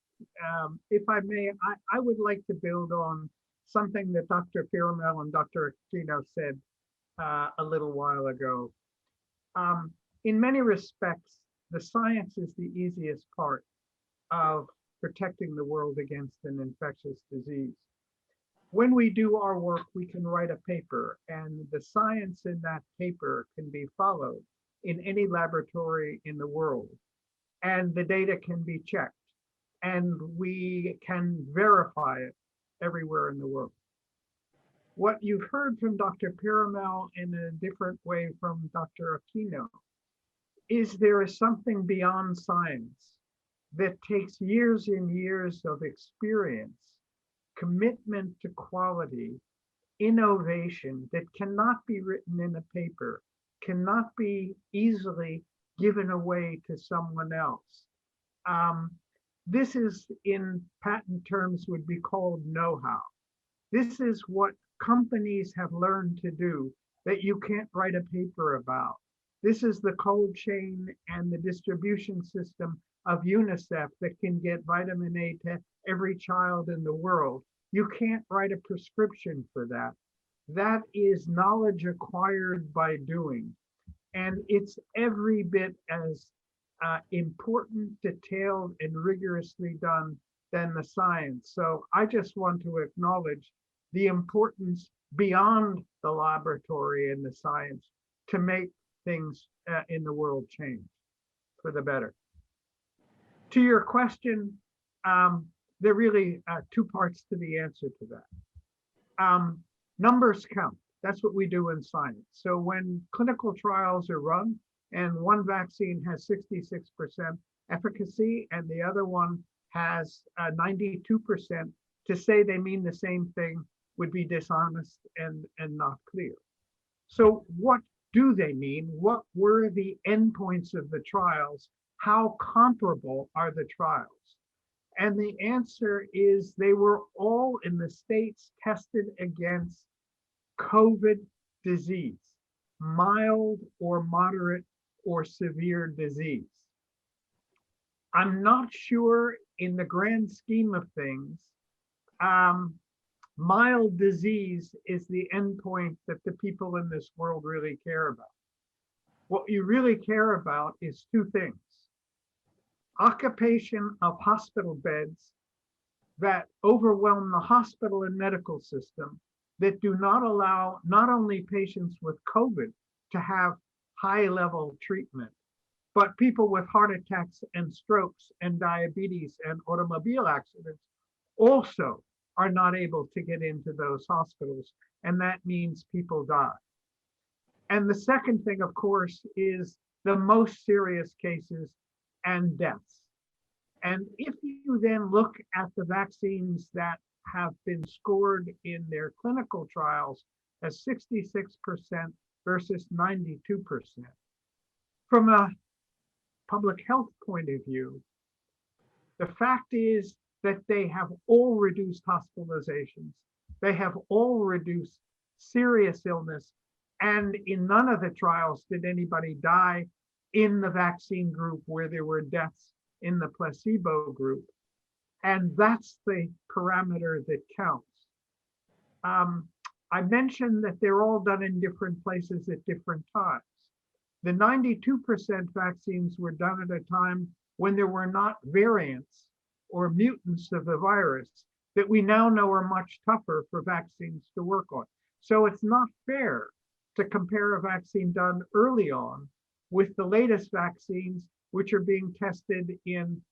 I may, I would like to build on something that Dr. Firamel and Dr. Aquino said a little while ago. In many respects, the science is the easiest part of protecting the world against an infectious disease. When we do our work, we can write a paper, and the science in that paper can be followed in any laboratory in the world, and the data can be checked, and we can verify it everywhere in the world. What you've heard from Dr. Firamel in a different way from Dr. Aquino is there is something beyond science that takes years and years of experience, commitment to quality, innovation that cannot be written in a paper, cannot be easily given away to someone else. This is, in patent terms, would be called know-how. This is what companies have learned to do that you can't write a paper about. This is the cold chain and the distribution system of UNICEF that can get vitamin A to every child in the world. You can't write a prescription for that. That is knowledge acquired by doing. And it's every bit as important, detailed, and rigorously done than the science. So I just want to acknowledge the importance beyond the laboratory and the science to make things in the world change for the better. To your question, there are really 2 parts to the answer to that. Numbers count. That's what we do in science. So when clinical trials are run and one vaccine has 66% efficacy and the other one has 92%, to say they mean the same thing would be dishonest and not clear. So what do they mean? What were the endpoints of the trials? How comparable are the trials? And the answer is they were all in the states tested against COVID disease, mild or moderate or severe disease. I'm not sure in the grand scheme of things, mild disease is the endpoint that the people in this world really care about. What you really care about is 2 things. Occupation of hospital beds that overwhelm the hospital and medical system, that do not allow not only patients with COVID to have high-level treatment, but people with heart attacks and strokes and diabetes and automobile accidents also are not able to get into those hospitals, and that means people die. And the second thing, of course, is the most serious cases and deaths. And if you then look at the vaccines that have been scored in their clinical trials as 66% versus 92%. From a public health point of view, the fact is that they have all reduced hospitalizations. They have all reduced serious illness. And in none of the trials did anybody die in the vaccine group where there were deaths in the placebo group. And that's the parameter that counts. I mentioned that they're all done in different places at different times. The 92% vaccines were done at a time when there were not variants or mutants of the virus that we now know are much tougher for vaccines to work on. So it's not fair to compare a vaccine done early on with the latest vaccines, which are being tested in,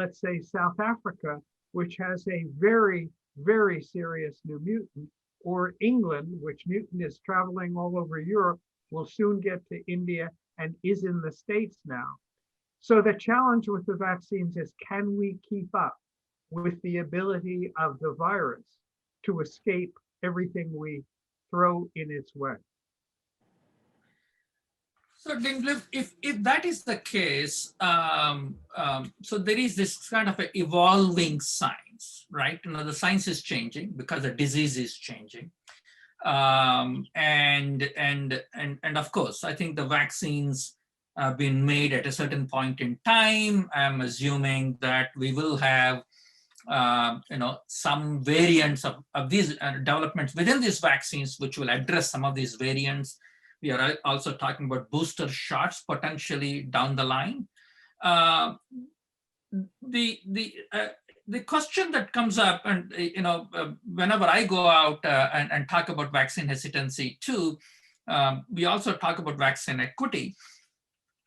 let's say, South Africa, which has a very, very serious new mutant, or England, which mutant is traveling all over Europe, will soon get to India and is in the States now. So the challenge with the vaccines is, can we keep up with the ability of the virus to escape everything we throw in its way? So Dean, if that is the case, so there is this kind of a evolving science, right? You know, the science is changing because the disease is changing. And of course, I think the vaccines have been made at a certain point in time. I'm assuming that we will have, some variants of these developments within these vaccines, which will address some of these variants. We are also talking about booster shots potentially down the line. The question that comes up, and whenever I go out and talk about vaccine hesitancy too, we also talk about vaccine equity,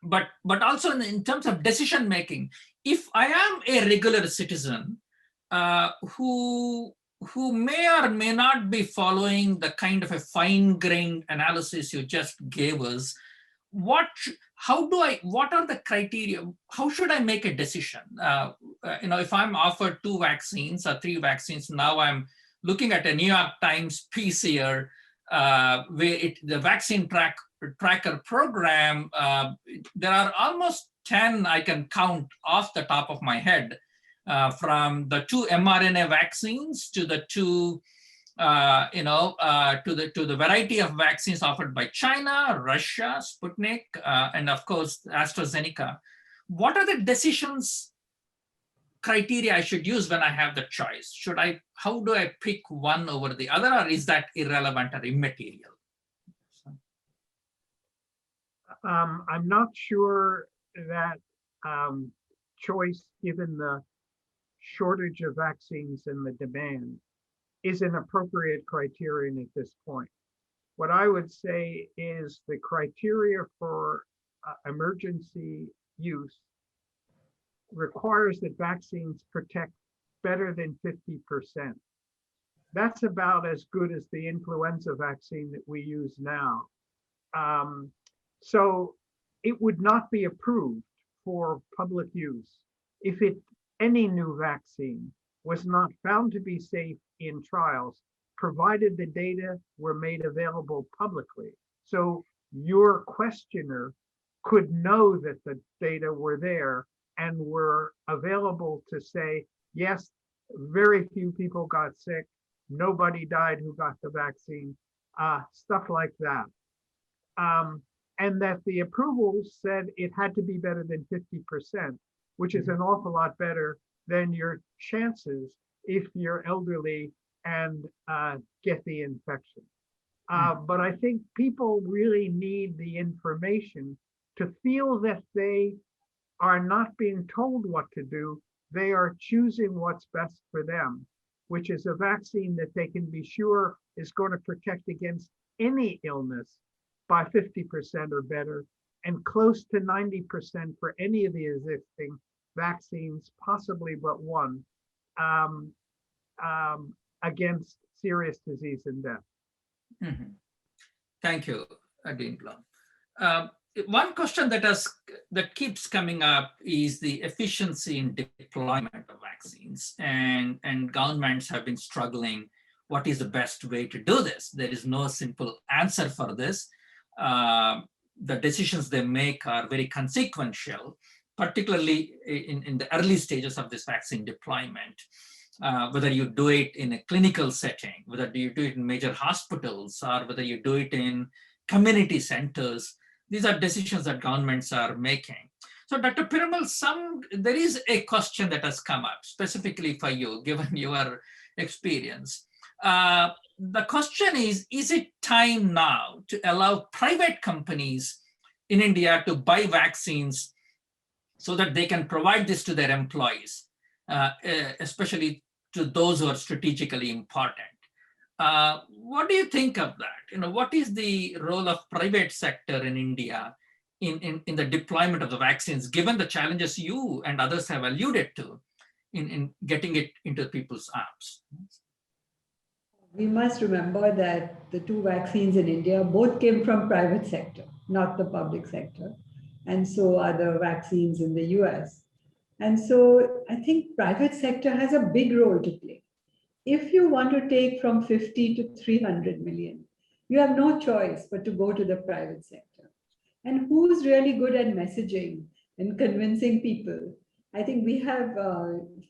but also in terms of decision making. If I am a regular citizen who may or may not be following the kind of a fine-grained analysis you just gave us, what are the criteria? How should I make a decision? If I'm offered 2 vaccines or 3 vaccines, now I'm looking at a New York Times piece here where the vaccine tracker program, there are almost 10 I can count off the top of my head, from the 2 mRNA vaccines to the 2 to the variety of vaccines offered by China, Russia, Sputnik, and of course, AstraZeneca. What are the decisions criteria I should use when I have the choice? How do I pick one over the other, or is that irrelevant or immaterial? I'm not sure that choice, given the shortage of vaccines and the demand, is an appropriate criterion at this point. What I would say is the criteria for emergency use requires that vaccines protect better than 50%. That's about as good as the influenza vaccine that we use now. So it would not be approved for public use if any new vaccine was not found to be safe in trials, provided the data were made available publicly. So your questioner could know that the data were there and were available to say, yes, very few people got sick, nobody died who got the vaccine, stuff like that. And that the approval said it had to be better than 50%, which is an awful lot better than your chances if you're elderly and get the infection. But I think people really need the information to feel that they are not being told what to do. They are choosing what's best for them, which is a vaccine that they can be sure is going to protect against any illness by 50% or better, and close to 90% for any of the existing vaccines, possibly but one, against serious disease and death. Mm-hmm. Thank you, Dean Blum. One question that keeps coming up is the efficiency in deployment of vaccines, and governments have been struggling. What is the best way to do this? There is no simple answer for this. the decisions they make are very consequential, particularly in the early stages of this vaccine deployment. Whether you do it in a clinical setting, whether you do it in major hospitals, or whether you do it in community centers, these are decisions that governments are making. So Dr. Piramal, there is a question that has come up specifically for you, given your experience. The question is it time now to allow private companies in India to buy vaccines so that they can provide this to their employees, especially to those who are strategically important? What do you think of that? What is the role of private sector in India in the deployment of the vaccines, given the challenges you and others have alluded to in getting it into people's arms? We must remember that the two vaccines in India both came from private sector, not the public sector. And so are the vaccines in the US. And so I think private sector has a big role to play. If you want to take from 50 to 300 million, you have no choice but to go to the private sector. And who's really good at messaging and convincing people? I think we have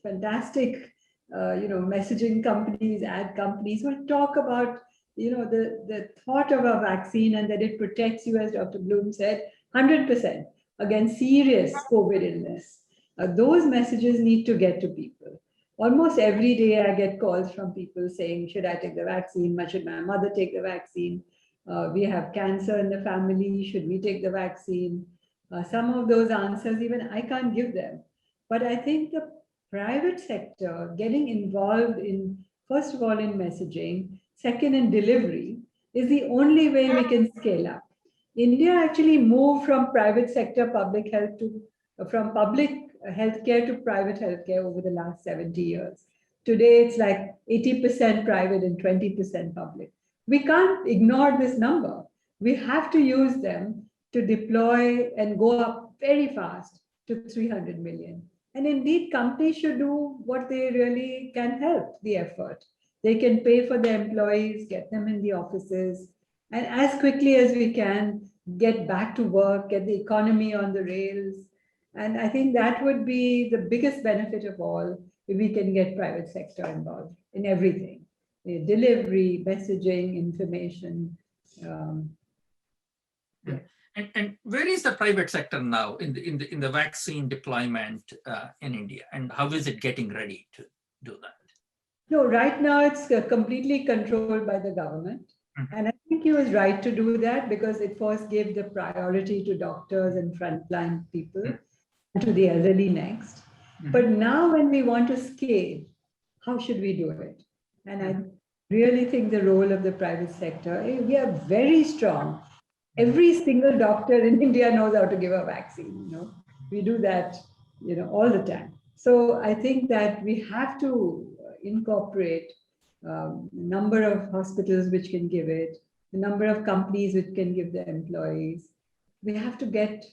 fantastic messaging companies, ad companies who talk about, the thought of a vaccine and that it protects you, as Dr. Bloom said, 100% against serious COVID illness. Those messages need to get to people. Almost every day I get calls from people saying, should I take the vaccine? Should my mother take the vaccine? We have cancer in the family. Should we take the vaccine? Some of those answers even I can't give them. But I think the private sector getting involved in, first of all, in messaging, second in delivery, is the only way we can scale up. India actually moved from private sector public health from public healthcare to private healthcare over the last 70 years. Today, it's like 80% private and 20% public. We can't ignore this number. We have to use them to deploy and go up very fast to 300 million. And indeed, companies should do what they really can help the effort. They can pay for their employees, get them in the offices, and as quickly as we can, get back to work, get the economy on the rails. And I think that would be the biggest benefit of all, if we can get private sector involved in everything. Delivery, messaging, information. And where is the private sector now in the vaccine deployment in India, and how is it getting ready to do that? No, right now it's completely controlled by the government. Mm-hmm. And I think he was right to do that because it first gave the priority to doctors and frontline people, and to the elderly next. Mm-hmm. But now when we want to scale, how should we do it? And I really think the role of the private sector, we are very strong. Every single doctor in India knows how to give a vaccine. We do that, all the time. So I think that we have to incorporate number of hospitals which can give it, the number of companies which can give their employees. We have to get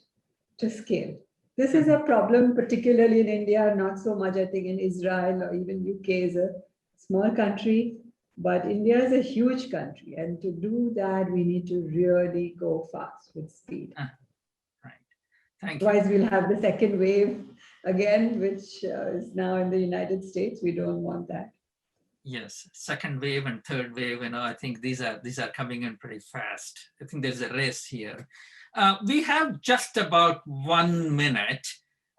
to scale. This is a problem, particularly in India, not so much, I think, in Israel or even UK is a small country. But India is a huge country, and to do that, we need to really go fast with speed. Right. Thank you. Otherwise, we'll have the second wave again, which is now in the United States. We don't want that. Yes, second wave and third wave. I think these are coming in pretty fast. I think there's a race here. We have just about 1 minute.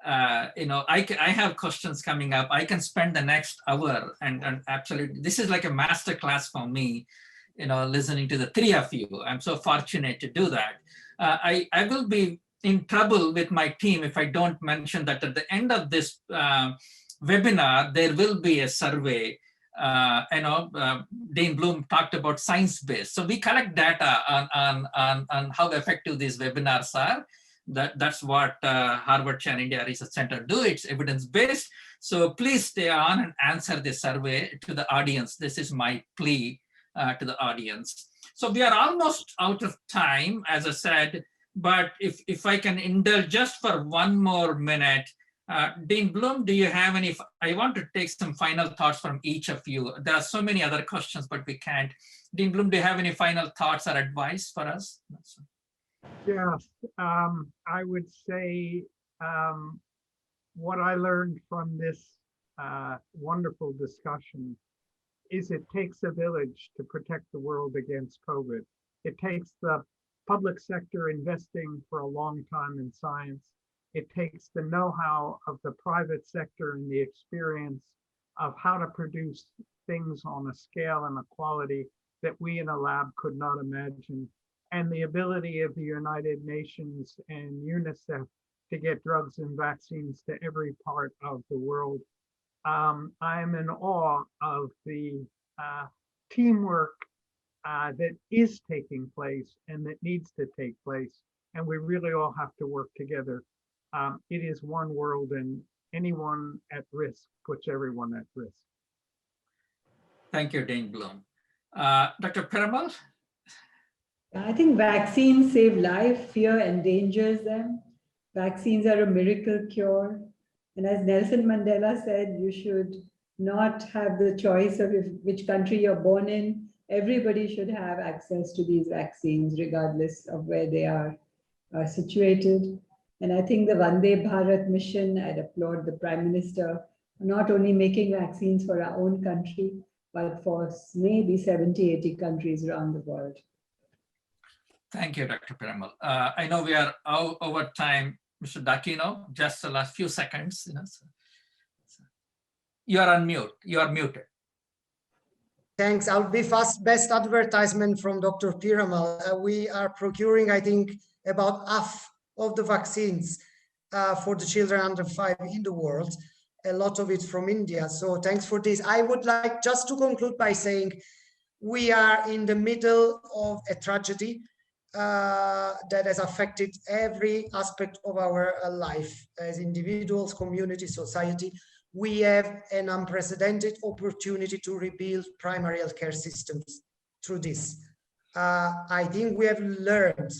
I have questions coming up. I can spend the next hour and absolutely, this is like a master class for me, listening to the three of you. I'm so fortunate to do that. I will be in trouble with my team if I don't mention that at the end of this webinar, there will be a survey. Dean Bloom talked about science-based. So we collect data on how effective these webinars are. That's what Harvard Chan India Research Center do. It's evidence-based. So please stay on and answer the survey to the audience. This is my plea to the audience. So we are almost out of time, as I said, but if I can indulge just for 1 more minute, Dean Bloom, do you have any, I want to take some final thoughts from each of you. There are so many other questions, but we can't. Dean Bloom, do you have any final thoughts or advice for us? Yes, I would say what I learned from this wonderful discussion is it takes a village to protect the world against COVID. It takes the public sector investing for a long time in science. It takes the know-how of the private sector and the experience of how to produce things on a scale and a quality that we in a lab could not imagine, and the ability of the United Nations and UNICEF to get drugs and vaccines to every part of the world. I'm in awe of the teamwork that is taking place and that needs to take place. And we really all have to work together. It is one world, and anyone at risk puts everyone at risk. Thank you, Dean Bloom. Dr. Piramal? I think vaccines save life, fear endangers them. Vaccines are a miracle cure. And as Nelson Mandela said, you should not have the choice of which country you're born in. Everybody should have access to these vaccines, regardless of where they are situated. And I think the Vande Bharat mission, I'd applaud the Prime Minister not only making vaccines for our own country, but for maybe 70, 80 countries around the world. Thank you, Dr. Piramal. I know we are over time. Mr. D'Aquino, just the last few seconds. You are on mute. You are muted. Thanks. I'll be fast. Best advertisement from Dr. Piramal. We are procuring, I think, about half of the vaccines for the children under 5 in the world. A lot of it from India. So thanks for this. I would like just to conclude by saying we are in the middle of a tragedy that has affected every aspect of our life as individuals, community, society. We have an unprecedented opportunity to rebuild primary healthcare systems through this. I think we have learned,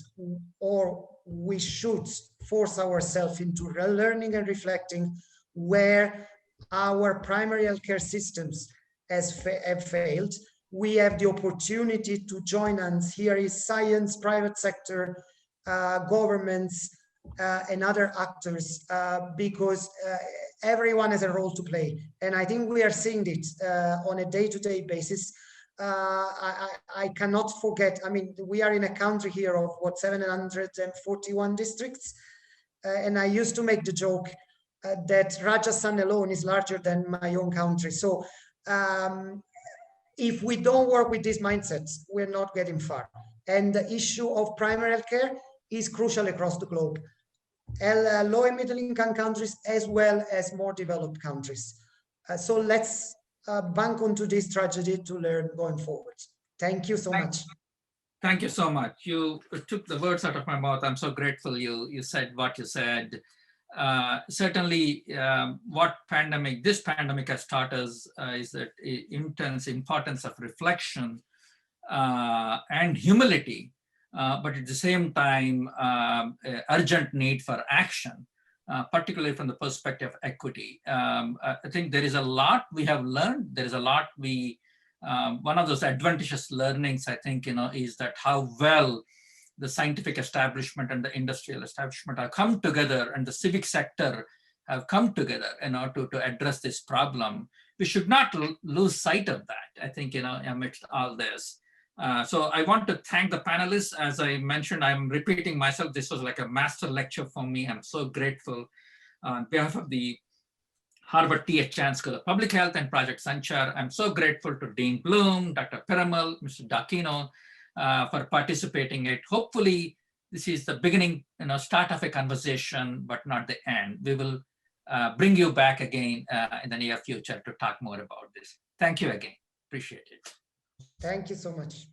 or we should force ourselves into learning and reflecting where our primary healthcare systems have failed. We have the opportunity to join hands. Here is science, private sector, governments, and other actors, because everyone has a role to play. And I think we are seeing it on a day-to-day basis. I cannot forget, I mean, we are in a country here of what, 741 districts. And I used to make the joke that Rajasthan alone is larger than my own country. So if we don't work with these mindsets, we're not getting far. And the issue of primary healthcare is crucial across the globe. Low and middle income countries as well as more developed countries. So let's bank onto this tragedy to learn going forward. Thank you so much. Thank you so much. You took the words out of my mouth. I'm so grateful you said what you said. Certainly what this pandemic has taught us is that intense importance of reflection and humility, but at the same time, urgent need for action, particularly from the perspective of equity. I think there is a lot we have learned. There is a lot one of those adventitious learnings, I think, is that how well the scientific establishment and the industrial establishment have come together, and the civic sector have come together to address this problem. We should not lose sight of that, I think, amidst all this. So I want to thank the panelists. As I mentioned, I'm repeating myself. This was like a master lecture for me. I'm so grateful. On behalf of the Harvard T.H. Chan School of Public Health and Project SANCHAR, I'm so grateful to Dean Bloom, Dr. Piramal, Mr. D'Aquino, for participating in it. Hopefully, this is the beginning, start of a conversation, but not the end. We will bring you back again in the near future to talk more about this. Thank you again. Appreciate it. Thank you so much.